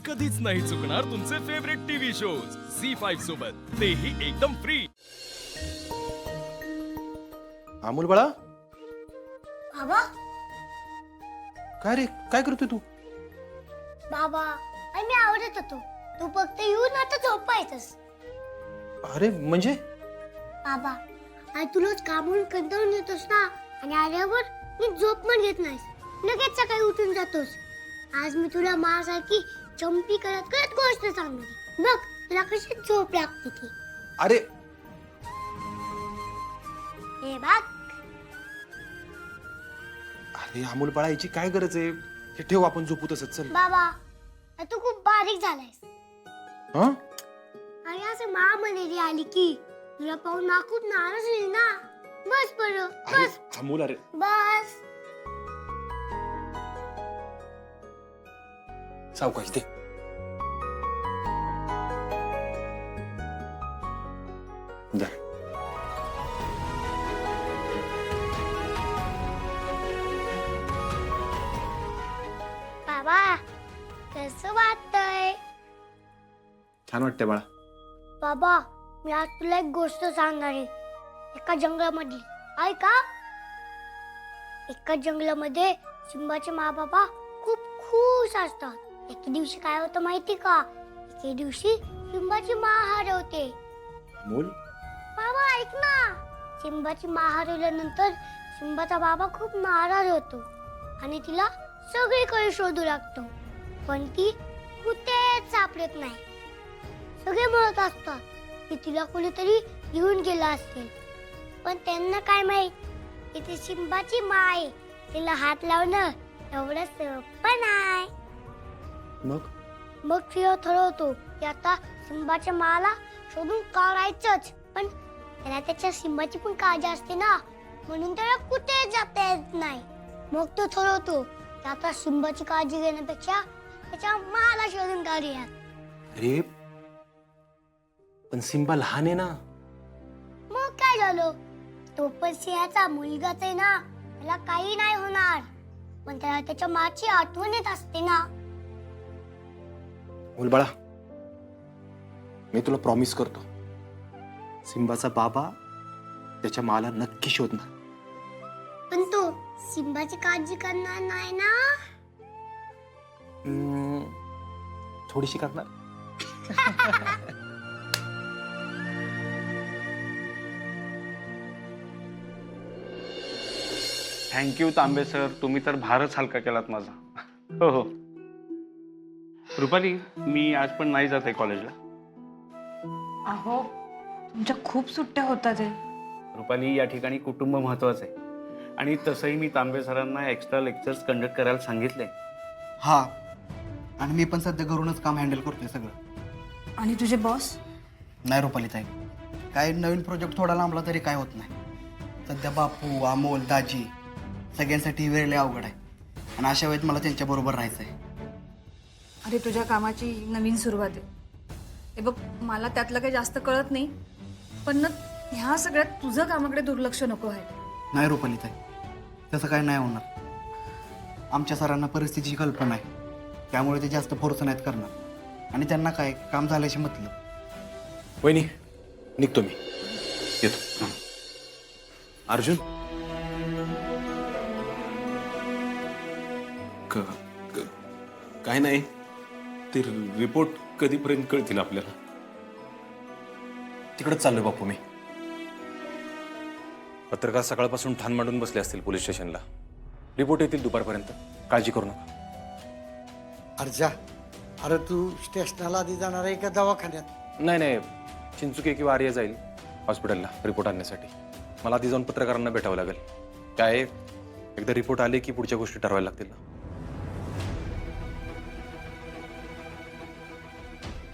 कधीच नाही चुकणार तुमचे फेवरेट टीव्ही शोज झी5 सोबत, तेही एकदम फ्री. अमोल बाळा, बाबा काय रे, काय करतोय तू? बाबा मी आवडत होतो. तू फक्त येऊन आता झोपायचंस. अरे म्हणजे बाबा आज तू रोज कामून कंटाळून येतोस ना, आणि आल्यावर मी झोप पण घेत नाहीस. लगेच सकाळी उठून जातोस. आज मी तुला माझ्यासारखी चंपी करत करत गोष्ट सांगते. बघ तुला कशी झोप लागते ती. अरे हे बघ. अरे अमोल बाळा, याची काय गरज आहे? हे ठेव, आपण झोपू तसंच. चल. बाबा तू खूप बारीक झालायस. हा, आणि असं महामनेरी आली की तुला पाहून ना खूप नाराज होईल ना. बस बरं अरे बस अमोल, अरे बस. सावकाश ते. जा. बाबा कसं वाटतंय? छान वाटतंय बाळा. बाबा मी आज तुला एक गोष्ट सांगणार आहे. एका जंगलामधली ऐका. एका जंगलामध्ये सिंबाचे बाबा खूप खुश असतात. एके दिवशी काय होतं माहिती का? एके दिवशी सिंबाची हरवते. अमोल, बाबा ऐक ना. सिंबाची हरवल्यानंतर सिंबाचा बाबा खूप नाराज होतो आणि तिला सगळीकडे शोधू लागतो, पण ती कुठेच सापडत नाही. सगळे म्हणत असतात की तिला कोणीतरी घेऊन गेला असेल, पण त्यांना काय माहित इथे सिंबाची आहे. तिला हात लावणं एवढं सोपं नाही. मग फिओ ठरवतो की आता सिंबाच्या माला शोधून काढायचंच, पण त्याला त्याच्या सिंबाची पण काळजी असते ना, म्हणून त्याला कुठे जाता येत नाही. मग तो ठरवतो की आता सिंबाची काळजी घेण्यापेक्षा त्याच्या माला शोधून काढूया. अरे पण सिंबा लहान आहे ना. मग काय झालं? तो पण सिंहाचा मुलगाच आहे ना, त्याला काही नाही होणार, पण त्याला त्याच्या माची आठवण येत असते ना. अमोल बाळा, मी तुला प्रॉमिस करतो, सिंबाचा बाबा त्याच्या माला नक्की शोधणार. पण तो सिंबाची काळजी करणार नाही ना. थोडीशी करणार. थँक्यू तांबे सर, तुम्ही तर भारच हलका केलात माझा. हो हो. रुपाली, मी आज पण नाही जात आहे कॉलेजला. अहो तुमच्या खूप सुट्ट्या होतात आहे. रुपाली, या ठिकाणी कुटुंब महत्वाचं आहे, आणि तसंही मी तांबे सरांना एक्स्ट्रा लेक्चर्स कंडक्ट करायला सांगितले. हा, आणि मी पण सध्या घरूनच काम हँडल करतोय सगळं. आणि तुझे बॉस? नाही रुपाली ताई, काय नवीन प्रोजेक्ट थोडा लांबला तरी काय होत नाही. सध्या बापू, अमोल, दाजी सगळ्यांसाठी वेळ लय अवघड आहे, आणि अशा वेळेत मला त्यांच्याबरोबर राहायचं आहे. अरे तुझ्या कामाची नवीन सुरुवात आहे. हे बघ, मला त्यातलं काही जास्त कळत नाही, पण ना ह्या सगळ्यात तुझं कामाकडे दुर्लक्ष नको आहे. नाही रुपाली ताई, तसं काय नाही होणार. आमच्या सरांना परिस्थितीची कल्पना आहे, त्यामुळे ते जास्त फोर्स नाहीत करणार, आणि त्यांना काय काम झाल्याशी मतलब. वहिनी, निघतो मी, येतो. अर्जुन, काय नाही, ते रिपोर्ट कधीपर्यंत कळतील आपल्याला? तिकडच चाललोय बापू मी. पत्रकार सकाळपासून ठाण मांडून बसले असतील पोलीस स्टेशनला. रिपोर्ट येतील दुपारपर्यंत, काळजी करू नका. अर्जा, अरे तू स्टेशनला आधी जाणार आहे का दवाखान्यात? नाही, चिंचुके किंवा आर्य जाईल हॉस्पिटलला रिपोर्ट आणण्यासाठी. मला आधी जाऊन पत्रकारांना भेटावं लागेल. काय एकदा रिपोर्ट आले की पुढच्या गोष्टी ठरवायला लागतील ना.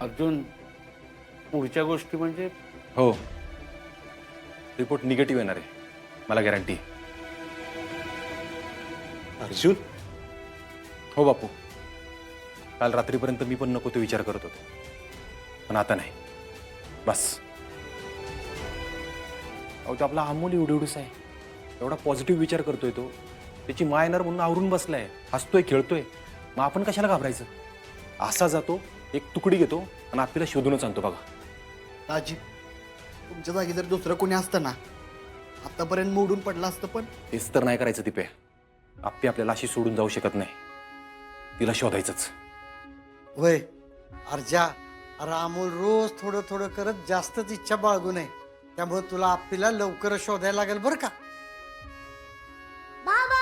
अर्जुन, पुढच्या गोष्टी म्हणजे? हो, रिपोर्ट निगेटिव्ह येणार आहे, मला गॅरंटी आहे. अर्जुन? हो बापू, काल रात्रीपर्यंत मी पण नको ते विचार करत होतो, पण आता नाही. बस. अहो, तो आपला अमोल एवढूस आहे, एवढा पॉझिटिव्ह विचार करतोय तो. त्याची माय येणार म्हणून आवरून बसलाय, हसतोय, खेळतोय. मग आपण कशाला घाबरायचं? असा जातो, एक तुकडी घेतो आणि आपल्याला शोधूनच आणतो बघा. दाजी तुमच्या जागी जर दुसरं कोणी असतं ना आतापर्यंत मोडून पडलं असतं. पण तेच तर नाही करायचं तिपे. आप्पी आपल्याला अशी सोडून जाऊ शकत नाही. तिला शोधायचंच. वय अर्जा, अरे अमोल रोज थोडं थोडं करत जास्तच इच्छा बाळगू नये. त्यामुळे तुला आप्पीला लवकरच शोधायला लागेल बरं का. बाबा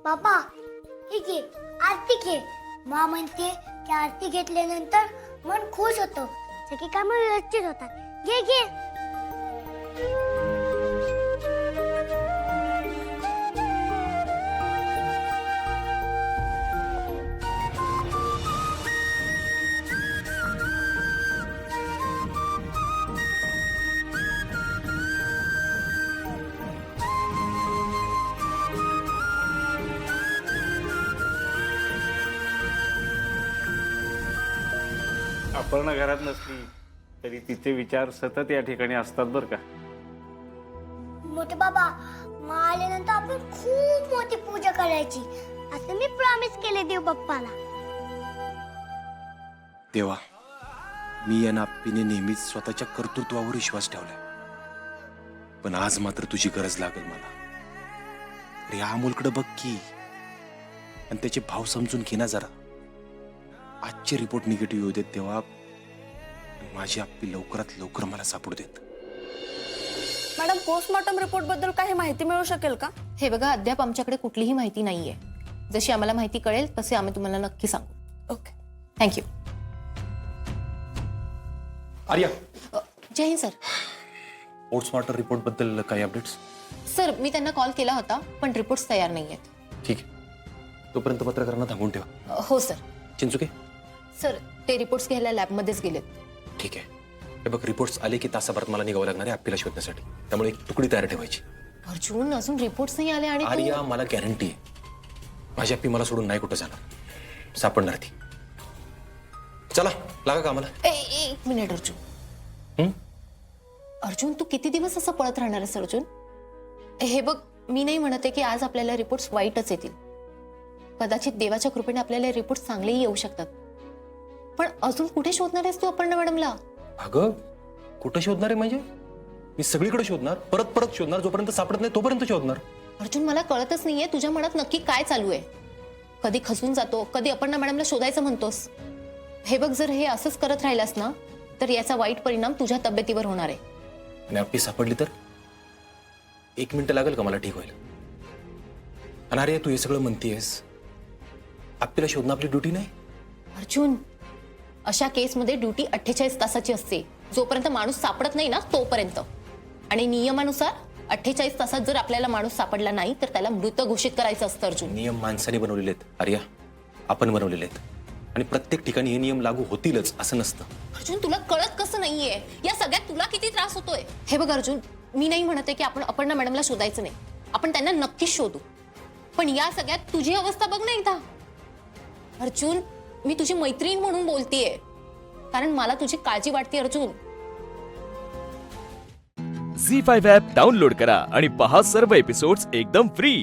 बाबा हे घे आरती घे. मा म्हणते की आरती घेतल्यानंतर मन खुश होतं, सगळी कामं व्यवस्थित होतात. घे घे. अपर्णा घरात नसली तरी तिचे विचार सतत या ठिकाणी असतात बरं का. मोठे बाबा, मा आल्यानंतर आपण खूप मोठी पूजा करायची असं मी प्रॉमिस केले देव बाप्पाला. तेव्हा मी या आप्पीने नेहमीच स्वतःच्या कर्तृत्वावर विश्वास ठेवलाय. पण आज मात्र तुझी गरज लागेल मला. अरे या अमोलकडे बघ की, आणि त्याचे भाव समजून घे ना जरा. आजचे रिपोर्ट निगेटिव्ह येऊ देत तेव्हा माझी आप्पी लवकरात लवकर मला सापडू देत. मॅडम, पोस्टमॉर्टम रिपोर्ट बद्दल काही माहिती मिळू शकेल का? हे बघा, अद्याप आमच्याकडे कुठलीही माहिती नाहीये. जशी आम्हाला माहिती कळेल तसे आम्ही तुम्हाला नक्की सांगू. ओके. थँक्यू. आर्या, जय हिंद सर. पोस्टमॉर्टम रिपोर्ट बद्दल काही अपडेट्स? सर, मी त्यांना कॉल केला होता पण रिपोर्ट्स तयार नाही आहेत. ठीक आहे, तोपर्यंत पत्रकारांना थांबवून ठेवा. हो सर. चिंचुके, सर, ते रिपोर्ट्स घ्यायला लॅबमध्येच गेलेत. ठीक आहे. हे बघ, रिपोर्ट्स आले की तासाभरात मला निघावं लागणार आहे आप्पीला शोधण्यासाठी. त्यामुळे एक तुकडी तयार ठेवायची. अर्जुन, अजून रिपोर्ट्स नाही आले आणि आर्या, मला गॅरंटी आहे माझी आप्पी मला सोडून नाही कुठं जाणार. सापडणार ती. चला लागा कामाला. एक मिनिट अर्जुन. हं? अर्जुन, तू किती दिवस असं पळत राहणार आहेस अर्जुन? हे बघ, मी नाही म्हणते की आज आपल्याला रिपोर्ट्स वाईटच येतील. कदाचित देवाच्या कृपेने आपल्याला रिपोर्ट चांगलेही येऊ शकतात. पण अजून कुठे शोधणार आहेस तू अपर्णा मॅडमला? अगं, कुठं शोधणार आहे म्हणजे? मी सगळीकडे शोधणार, परत परत शोधणार, जोपर्यंत सापडत नाही तोपर्यंत शोधणार. अर्जुन, मला कळतच नाहीये तुझ्या मनात नक्की काय चालू आहे. कधी खचून जातो, कधी अपर्णा मॅडमला शोधायचं म्हणतोस. हे बघ, जर हे असंच करत राहिलास ना तर याचा वाईट परिणाम तुझ्या तब्येतीवर होणार आहे. आणि आप्पी सापडली तर 1 मिनिट लागेल का मला ठीक व्हायला? आणि अरे, तू हे सगळं म्हणतेस, आप्पीला शोधणं आपली ड्युटी नाही? अर्जुन, अशा केसमध्ये ड्युटी 48 तासाची असते, जोपर्यंत माणूस सापडत नाही ना तोपर्यंत. आणि नियमानुसार 48 तासात जर आपल्याला माणूस सापडला नाही तर त्याला मृत घोषित करायचं असतं. अर्जुन, नियम माणसाने बनवलेले आहेत आर्या, आपण बनवलेले आहेत. आणि प्रत्येक ठिकाणी हे नियम लागू होतीलच असं नसतं. अर्जुन, तुला कळत कसं नाहीये? या सगळ्यात तुला किती त्रास होतोय? हे बघ अर्जुन, मी नाही म्हणते की आपण अपर्णा मॅडमला शोधायचं नाही. आपण त्यांना नक्कीच शोधू. पण या सगळ्यात तुझी अवस्था बघ ना एकदा. अर्जुन, मी तुझी मैत्रीण म्हणून बोलतेय, कारण मला तुझी काळजी वाटते अर्जुन. झी 5 ॲप डाउनलोड करा आणि पहा सर्व एपिसोड्स एकदम फ्री.